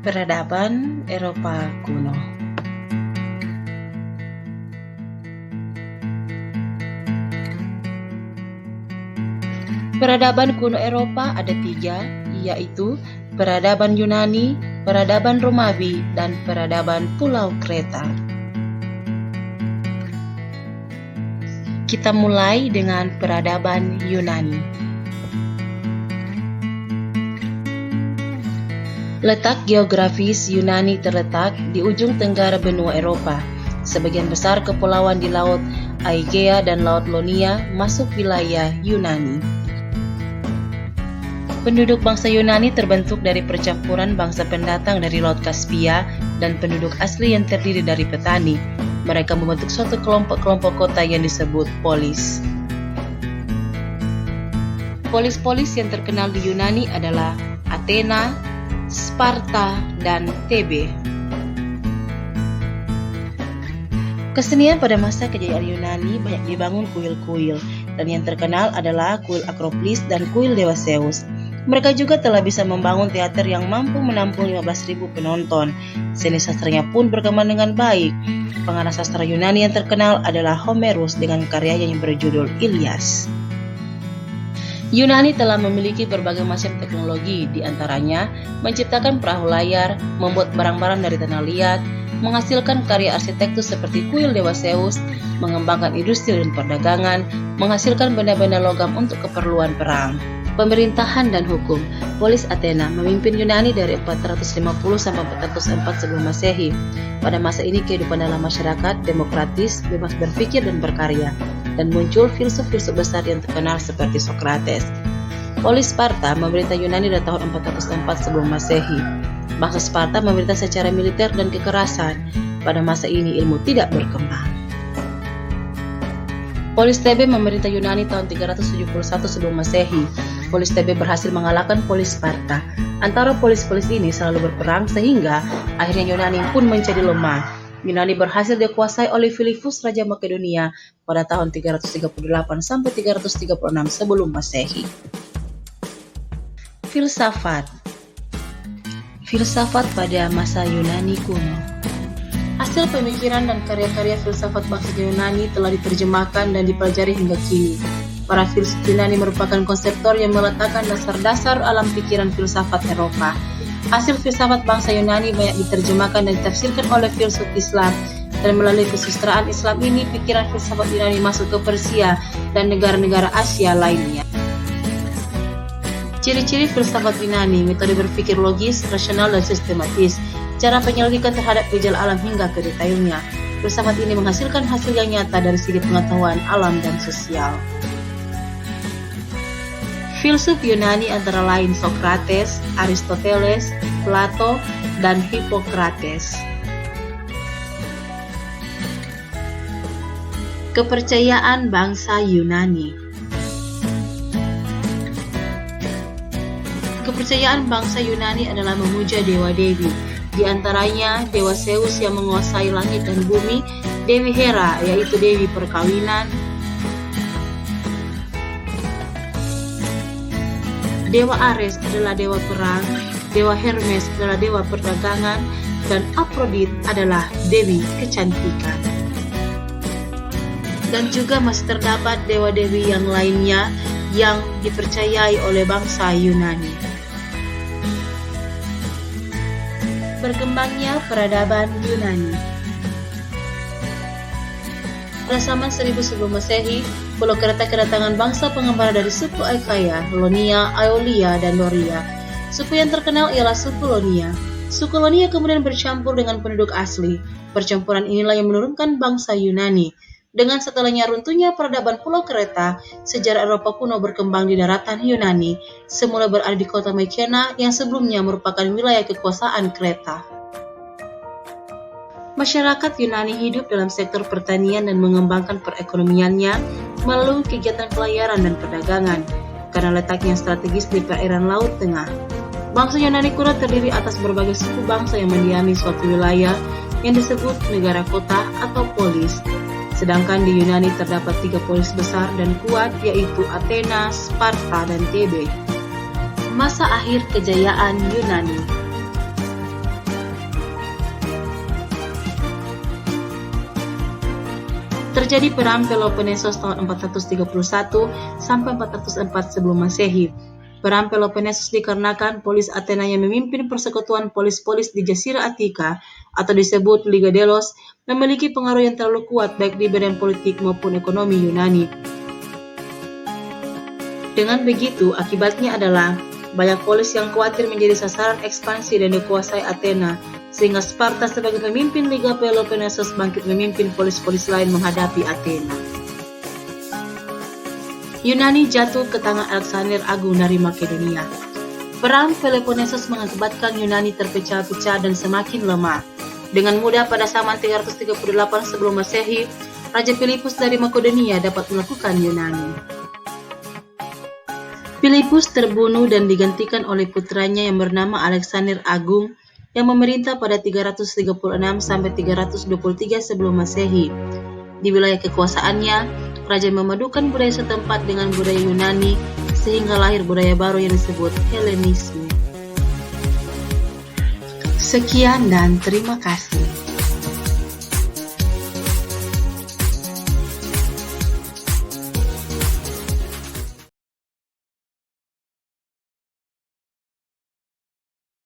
Peradaban Eropa kuno. Peradaban kuno Eropa ada 3, yaitu peradaban Yunani, peradaban Romawi, dan peradaban Pulau Kreta. Kita mulai dengan peradaban Yunani. Letak geografis Yunani terletak di ujung tenggara benua Eropa. Sebagian besar kepulauan di Laut Aegea dan Laut Ionia masuk wilayah Yunani. Penduduk bangsa Yunani terbentuk dari percampuran bangsa pendatang dari Laut Kaspia dan penduduk asli yang terdiri dari petani. Mereka membentuk suatu kelompok-kelompok kota yang disebut polis. Polis-polis yang terkenal di Yunani adalah Athena, Sparta, dan Thebe. Kesenian pada masa kejayaan Yunani banyak dibangun kuil-kuil, dan yang terkenal adalah kuil Akropolis dan kuil Dewa Zeus. Mereka juga telah bisa membangun teater yang mampu menampung 15.000 penonton. Seni sastranya pun berkembang dengan baik. Pengarang sastra Yunani yang terkenal adalah Homerus dengan karyanya yang berjudul Ilias. Yunani telah memiliki berbagai macam teknologi, di antaranya menciptakan perahu layar, membuat barang-barang dari tanah liat, menghasilkan karya arsitektur seperti kuil Dewa Zeus, mengembangkan industri dan perdagangan, menghasilkan benda-benda logam untuk keperluan perang. Pemerintahan dan hukum. Polis Athena memimpin Yunani dari 450 sampai 404 sebelum Masehi. Pada masa ini kehidupan dalam masyarakat demokratis, bebas berpikir dan berkarya, dan muncul filsuf-filsuf besar yang terkenal seperti Socrates. Polis Sparta memerintah Yunani dari tahun 404 sebelum Masehi. Bangsa Sparta memerintah secara militer dan kekerasan. Pada masa ini ilmu tidak berkembang. Polis Thebe memerintah Yunani tahun 371 sebelum Masehi. Polis Thebe berhasil mengalahkan polis Sparta. Antara polis-polis ini selalu berperang sehingga akhirnya Yunani pun menjadi lemah. Yunani berhasil dikuasai oleh Philippus Raja Makedonia pada tahun 338 sampai 336 sebelum Masehi. Filsafat pada masa Yunani kuno. Hasil pemikiran dan karya-karya filsafat bangsa Yunani telah diterjemahkan dan dipelajari hingga kini. Para filsuf Yunani merupakan konseptor yang meletakkan dasar-dasar alam pikiran filsafat Eropa. Hasil filsafat bangsa Yunani banyak diterjemahkan dan ditafsirkan oleh filsuf Islam, dan melalui kesusastraan Islam ini pikiran filsafat Yunani masuk ke Persia dan negara-negara Asia lainnya. Ciri-ciri filsafat Yunani: metode berpikir logis, rasional, dan sistematis. Cara penyelidikan terhadap gejala alam hingga ke detailnya. Filsafat ini menghasilkan hasil yang nyata dari segi pengetahuan alam dan sosial. Filsuf Yunani antara lain Socrates, Aristoteles, Plato, dan Hippocrates. Kepercayaan bangsa Yunani. Kepercayaan bangsa Yunani adalah memuja dewa-dewi. Di antaranya Dewa Zeus yang menguasai langit dan bumi, Dewi Hera yaitu dewi perkawinan, Dewa Ares adalah dewa perang, Dewa Hermes adalah dewa perdagangan, dan Aphrodite adalah dewi kecantikan. Dan juga masih terdapat dewa-dewi yang lainnya yang dipercayai oleh bangsa Yunani. Berkembangnya peradaban Yunani. Pada zaman 1000 sebelum Masehi, Pulau Kreta kedatangan bangsa pengembara dari suku Achaea, Ionia, Aeolia, dan Doria. Suku yang terkenal ialah suku Ionia. Suku Ionia kemudian bercampur dengan penduduk asli. Percampuran inilah yang menurunkan bangsa Yunani. Dengan setelahnya runtuhnya peradaban Pulau Kreta, sejarah Eropa kuno berkembang di daratan Yunani, semula berada di kota Mykenai yang sebelumnya merupakan wilayah kekuasaan Kreta. Masyarakat Yunani hidup dalam sektor pertanian dan mengembangkan perekonomiannya melalui kegiatan pelayaran dan perdagangan, karena letaknya strategis di perairan Laut Tengah. Bangsa Yunani kuno terdiri atas berbagai suku bangsa yang mendiami suatu wilayah yang disebut negara kota atau polis. Sedangkan di Yunani terdapat 3 polis besar dan kuat, yaitu Athena, Sparta, dan Thebe. Masa akhir kejayaan Yunani. Terjadi perang Peloponnesos tahun 431 sampai 404 sebelum Masehi. Perang Peloponnesos dikarenakan polis Athena yang memimpin persekutuan polis-polis di Jazirah Attika atau disebut Liga Delos memiliki pengaruh yang terlalu kuat baik di bidang politik maupun ekonomi Yunani. Dengan begitu, akibatnya adalah banyak polis yang khawatir menjadi sasaran ekspansi dan dikuasai Athena, sehingga Sparta sebagai pemimpin Liga Peloponnesos bangkit memimpin polis-polis lain menghadapi Athena. Yunani jatuh ke tangan Alexander Agung dari Makedonia. Perang Peloponnesos mengakibatkan Yunani terpecah-pecah dan semakin lemah. Dengan mudah pada zaman 338 sebelum Masehi, Raja Filipus dari Makedonia dapat melakukan Yunani. Filipus terbunuh dan digantikan oleh putranya yang bernama Alexander Agung yang memerintah pada 336 sampai 323 sebelum Masehi. Di wilayah kekuasaannya, Raja memadukan budaya setempat dengan budaya Yunani sehingga lahir budaya baru yang disebut Helenisme. Sekian dan terima kasih.